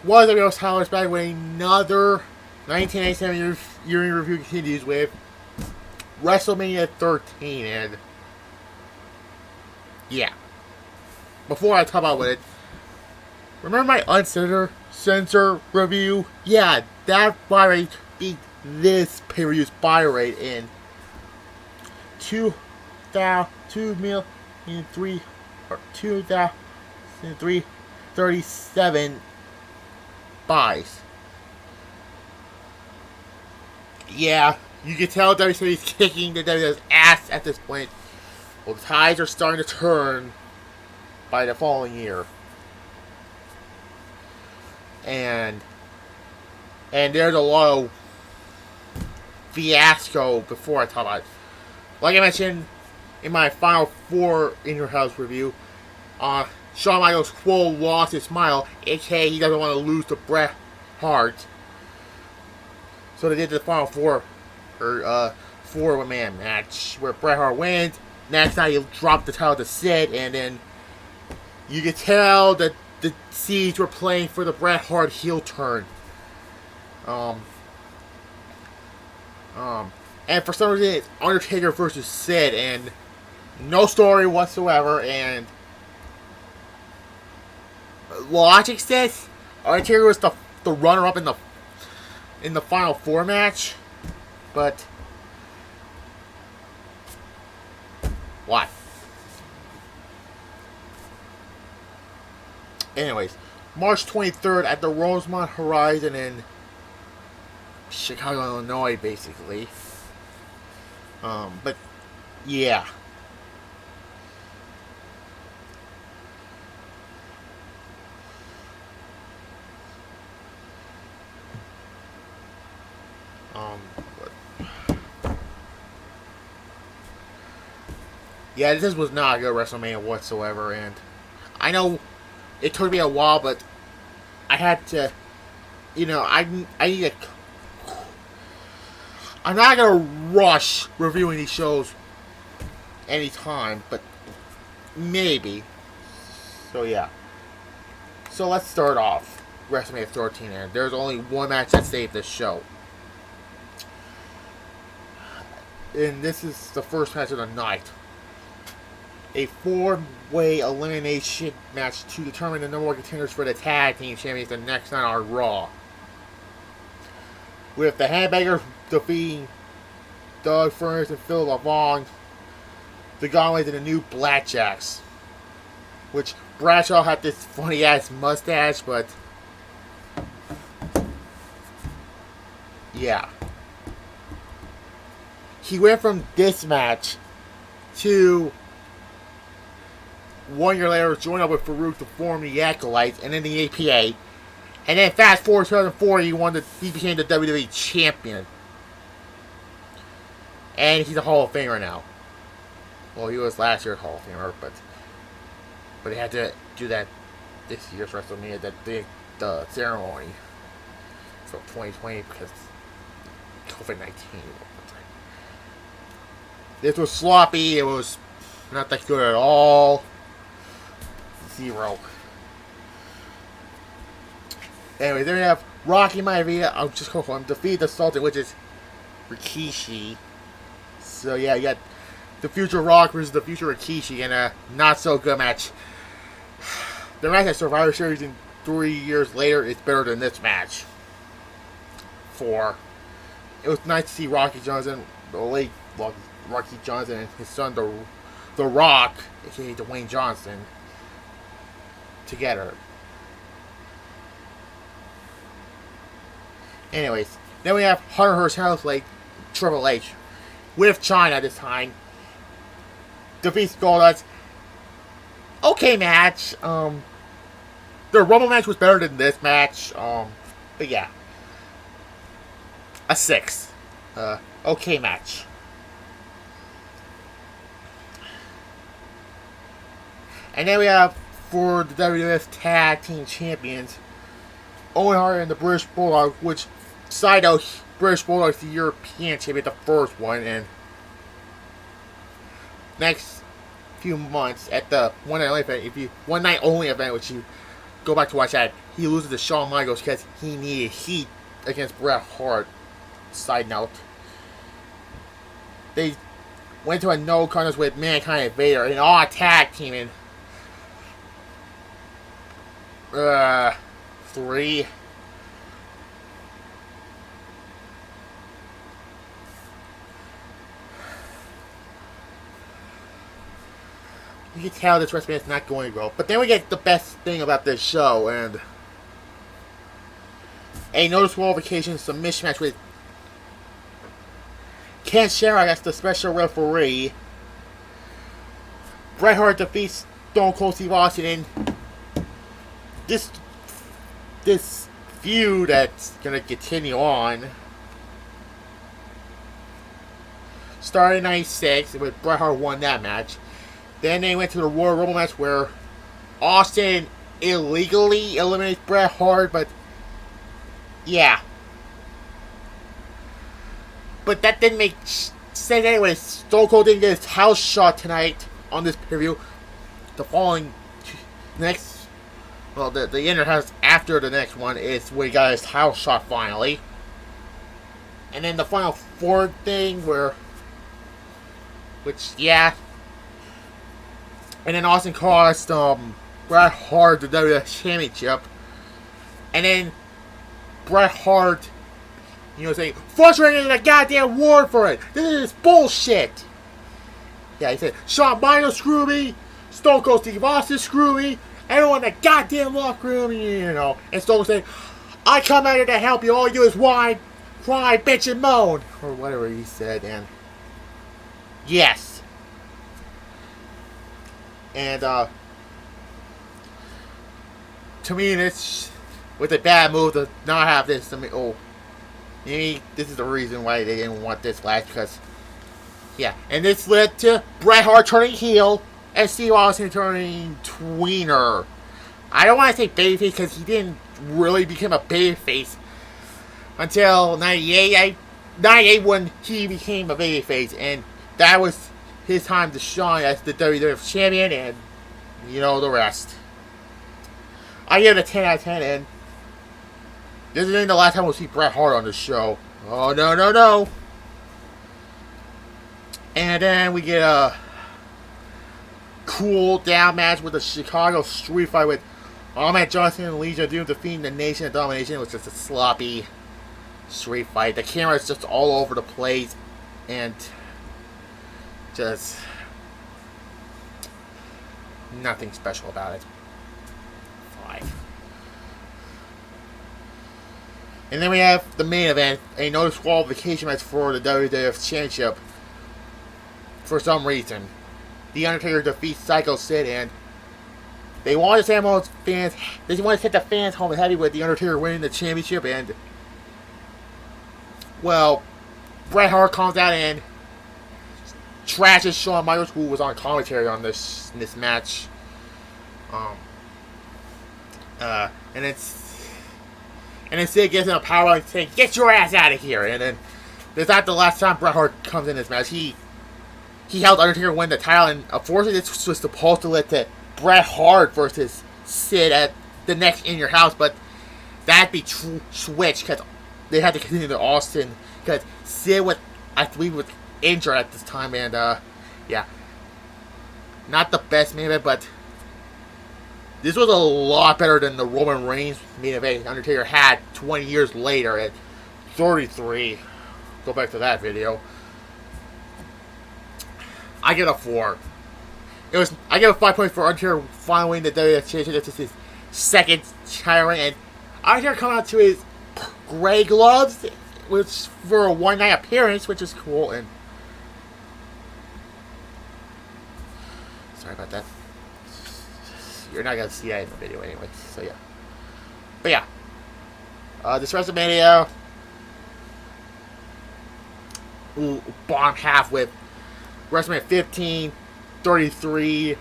WWF Tyler's back with another 1987 year in review continues with WrestleMania 13, and yeah. Before I talk about it, remember my uncensored review? Yeah, that buy rate beat this pay-per-view's buy rate in 2,337 buys. Yeah, you can tell WWE is kicking the WWF's ass at this point. Well, the tides are starting to turn by the following year. And there's a lot of fiasco before I talk about it. Like I mentioned in my Final Four In Your House review, Shawn Michaels quote lost his smile, aka he doesn't want to lose to Bret Hart. So they did the Final Four, or four-man match where Bret Hart wins. Next night he dropped the title to Sid, and then you could tell that the seeds were playing for the Bret Hart heel turn. And for some reason it's Undertaker versus Sid, and no story whatsoever, and logic says Undertaker was the runner-up in the Final Four match, but what? Anyways, March 23rd at the Rosemont Horizon in Chicago, Illinois, basically. But yeah. Yeah, this was not a good WrestleMania whatsoever, and I know it took me a while, but I had to, I need to. I'm not gonna rush reviewing these shows anytime, but maybe. So yeah. So let's start off WrestleMania 13, and there's only one match that saved this show. And this is the first match of the night. A four-way elimination match to determine the number one contenders for the tag team champions the next night on Raw. With the Handbaggers defeating Doug Furnas and Phil LaVon, the Gauntlets and the new Blackjacks. Which Bradshaw had this funny-ass mustache, but yeah. He went from this match to 1 year later joined up with Farouk to form the Acolytes and then the APA. And then fast forward to 2004, he became the WWE champion. And he's a Hall of Famer now. Well, he was last year's Hall of Famer, but they had to do that this year's WrestleMania, the ceremony. So 2020 because COVID-19. This was sloppy. It was not that good at all. 0. Anyway, there we have Rocky Maivia. I'll just go for him. Defeat the Sultan, which is Rikishi. So yeah, you got the future Rock versus the future Rikishi in a not so good match. The match at Survivor Series in 3 years later is better than this match. 4. It was nice to see Rocky Johnson, the late Rocky Johnson, and his son, the Rock, aka Dwayne Johnson, together. Anyways, then we have Hunter Hearst Helmsley, Triple H, with China this time. Defeats Goldust. Okay match. The Rumble match was better than this match. But yeah. A 6. Okay match. And then we have, for the WWF Tag Team Champions, Owen Hart and the British Bulldog, which, side note, British Bulldog is the European champion, the first one, and next few months at the one night only event, which you go back to watch that, he loses to Shawn Michaels because he needed heat against Bret Hart. Side note. They went to a no contest with Mankind and Vader, and all tag teaming. 3. You can tell this WrestleMania is not going to go. But then we get the best thing about this show, and a noticeable vacation submission match with Ken Shamrock as the special referee. Bret Hart defeats Stone Cold Steve Austin in this feud that's going to continue on. Started in 96, with Bret Hart won that match. Then they went to the Royal Rumble match where Austin illegally eliminates Bret Hart, but yeah. But that didn't make sense anyway. Stone Cold didn't get his house shot tonight on this pay-per-view. The following next, well, the inner house after the next one is where he got his house shot finally. And then the final 4 thing which yeah. And then Austin cost Bret Hart the WWF Championship. And then Bret Hart, saying, frustrated in a goddamn award for it. This is bullshit. Yeah, he said, Shawn Michaels screw me, Stone Cold Steve Austin screw me, everyone in the goddamn locker room, And Stone Cold saying, I come out here to help you, all you do is whine, cry, bitch, and moan. Or whatever he said, and yes. And, to me, this, with a bad move to not have this, maybe this is the reason why they didn't want this last, because, yeah. And this led to Bret Hart turning heel, and Steve Austin turning tweener. I don't want to say babyface, because he didn't really become a babyface until 98 when he became a babyface, and that was his time to shine as the WWF Champion, and the rest. I give it a 10 out of 10, and this isn't the last time we'll see Bret Hart on the show. Oh, no. And then we get a cool down match with the Chicago Street Fight with Ahmed Johnson and Legion of Doom defeating the Nation of Domination. It was just a sloppy street fight. The camera is just all over the place, and just nothing special about it. 5. And then we have the main event, a no disqualification match for the WWF Championship. For some reason, The Undertaker defeats Psycho Sid, and they wanted to send all fans. They wanted to hit the fans home and heavy with The Undertaker winning the championship, and well, Bret Hart comes out and trashes Shawn Michaels, who was on commentary on this match. And then Sid gives him a power and saying, "Get your ass out of here!" And then this is not the last time Bret Hart comes in this match. He helped Undertaker win the title, and unfortunately, this was supposed to lead to Bret Hart versus Sid at the next In Your House, but that'd be switched because they had to continue to Austin because Sid was, I believe, was injured at this time, and yeah, not the best main event, but this was a lot better than the Roman Reigns main event Undertaker had 20 years later at 33. Go back to that video. I get a 4. I give a 5 points for Undertaker finally winning the WWF Championship. This is his second title reign, and Undertaker coming out to his gray gloves, which for a one-night appearance, which is cool. And sorry about that. You're not gonna see that in the video anyway. So yeah, but yeah, this WrestleMania, bottom half with WrestleMania 15, 33,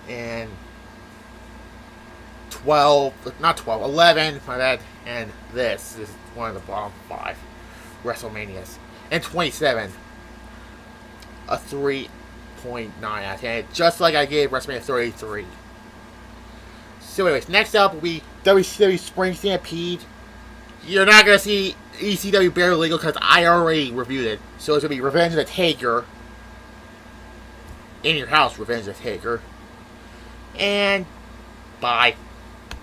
and 11, my bad, and this is one of the bottom 5 WrestleManias. And 27, a 3.9 out of 10, just like I gave WrestleMania 33. So anyways, next up will be WCW Spring Stampede. You're not going to see ECW Bare Legal because I already reviewed it. So it's going to be Revenge of the Taker. In your house, Revenge of the Taker. And bye.